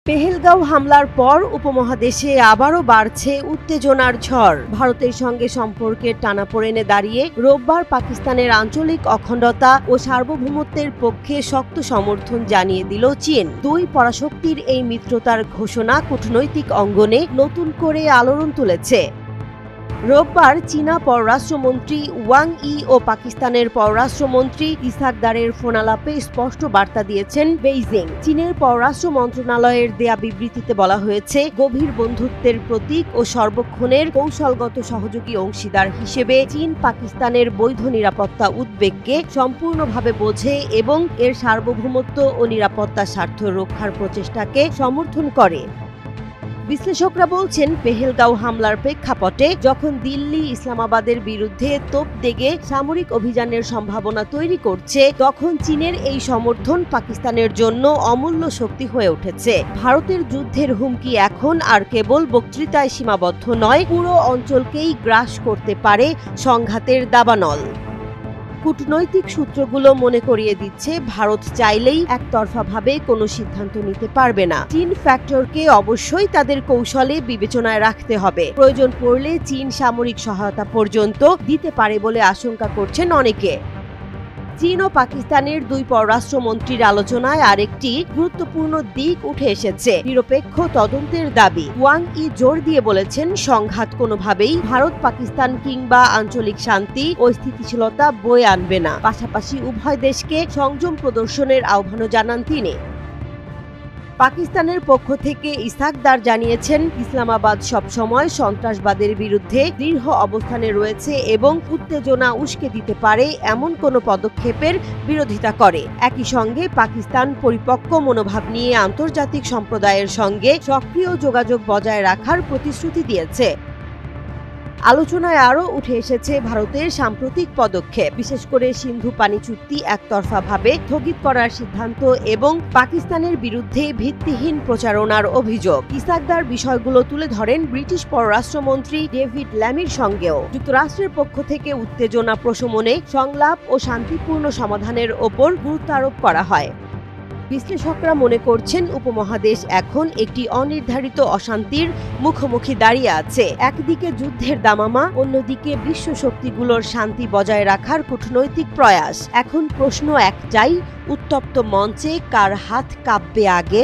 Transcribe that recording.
পেহেলগাঁও হামলার পর উপমহাদেশে আবারও বাড়ছে উত্তেজনার ঝড়। ভারতের সঙ্গে সম্পর্কের টানাপোড়েনে দাঁড়িয়ে রোববার পাকিস্তানের আঞ্চলিক অখণ্ডতা ও সার্বভৌমত্বের পক্ষে শক্ত সমর্থন জানিয়ে দিল চীন। দুই পরাশক্তির এই মিত্রতার ঘোষণা কূটনৈতিক অঙ্গনে নতুন করে আলোড়ন তুলেছে। রোববার চীনা পররাষ্ট্রমন্ত্রী ওয়াং ই ও পাকিস্তানের পররাষ্ট্রমন্ত্রী ইসহাক দারের ফোনালাপে স্পষ্ট বার্তা দিয়েছেন বেইজিং। চীনের পররাষ্ট্র মন্ত্রণালয়ের দেয়া বিবৃতিতে বলা হয়েছে, গভীর বন্ধুত্বের প্রতীক ও সর্বক্ষণের কৌশলগত সহযোগী অংশীদার হিসেবে চীন পাকিস্তানের বৈধ নিরাপত্তা উদ্বেগকে সম্পূর্ণভাবে বোঝে এবং এর সার্বভৌমত্ব ও নিরাপত্তা স্বার্থ রক্ষার প্রচেষ্টাকে সমর্থন করে। বিশ্লেষকরা বলছেন, পেহেলগাঁও হামলার প্রেক্ষাপটে যখন দিল্লি ইসলামাবাদের বিরুদ্ধে তোপ দেগে সামরিক অভিযানের সম্ভাবনা তৈরি করছে, তখন চীনের এই সমর্থন পাকিস্তানের জন্য অমূল্য শক্তি হয়ে উঠেছে। ভারতের যুদ্ধের হুমকি এখন আর কেবল বক্তৃতায় সীমাবদ্ধ নয়, পুরো অঞ্চলকেই গ্রাস করতে পারে সংঘাতের দাবানল। কূটনৈতিক সূত্রগুলো মনে করিয়ে দিচ্ছে, ভারত চাইলেই একতরফাভাবে কোনো সিদ্ধান্ত নিতে পারবে না। চীন ফ্যাক্টরকে অবশ্যই তাদের কৌশলে বিবেচনায় রাখতে হবে। প্রয়োজন পড়লে চীন সামরিক সহায়তা পর্যন্ত দিতে পারে বলে আশঙ্কা করছেন অনেকে। চীন ও পাকিস্তানের দুই পররাষ্ট্রমন্ত্রীর আলোচনায় আরেকটি গুরুত্বপূর্ণ দিক উঠে এসেছে, নিরপেক্ষ তদন্তের দাবি। ওয়াং ই জোর দিয়ে বলেছেন, সংঘাত কোনোভাবেই ভারত পাকিস্তান কিংবা আঞ্চলিক শান্তি ও স্থিতিশীলতা বয়ে আনবে না। পাশাপাশি উভয় দেশকে সংযম প্রদর্শনের আহ্বানও জানান তিনি। পাকিস্তানের পক্ষ থেকে ইসহাক দার জানিয়েছেন, ইসলামাবাদ সবসময় সন্ত্রাসবাদের বিরুদ্ধে দৃঢ় অবস্থানে রয়েছে এবং উত্তেজনা উস্কে দিতে পারে এমন কোনো পদক্ষেপের বিরোধিতা করে। একই সঙ্গে পাকিস্তান পরিপক্ক মনোভাব নিয়ে আন্তর্জাতিক সম্প্রদায়ের সঙ্গে সক্রিয় যোগাযোগ বজায় রাখার প্রতিশ্রুতি দিয়েছে। আলোচনায় আরও উঠে এসেছে ভারতের সাম্প্রতিক পদক্ষেপ, বিশেষ করে সিন্ধু পানি চুক্তি একতরফাভাবে স্থগিত করার সিদ্ধান্ত এবং পাকিস্তানের বিরুদ্ধে ভিত্তিহীন প্রচারণার অভিযোগ। ইসহাক দার বিষয়গুলো তুলে ধরেন ব্রিটিশ পররাষ্ট্রমন্ত্রী ডেভিড ল্যামির সঙ্গেও। যুক্তরাষ্ট্রের পক্ষ থেকে উত্তেজনা প্রশমনে সংলাপ ও শান্তিপূর্ণ সমাধানের ওপর গুরুত্ব আরোপ করা হয়। বিশ্লেষকরা মনে করছেন, উপমহাদেশ এখন একটি অনির্ধারিত অশান্তির মুখোমুখি দাঁড়িয়ে আছে। একদিকে যুদ্ধের দামামা, অন্যদিকে বিশ্ব শক্তিগুলোর শান্তি বজায় রাখার কূটনৈতিক প্রয়াস। এখন প্রশ্ন একটাই, উত্তপ্ত মঞ্চে কার হাত কাঁপবে আগে?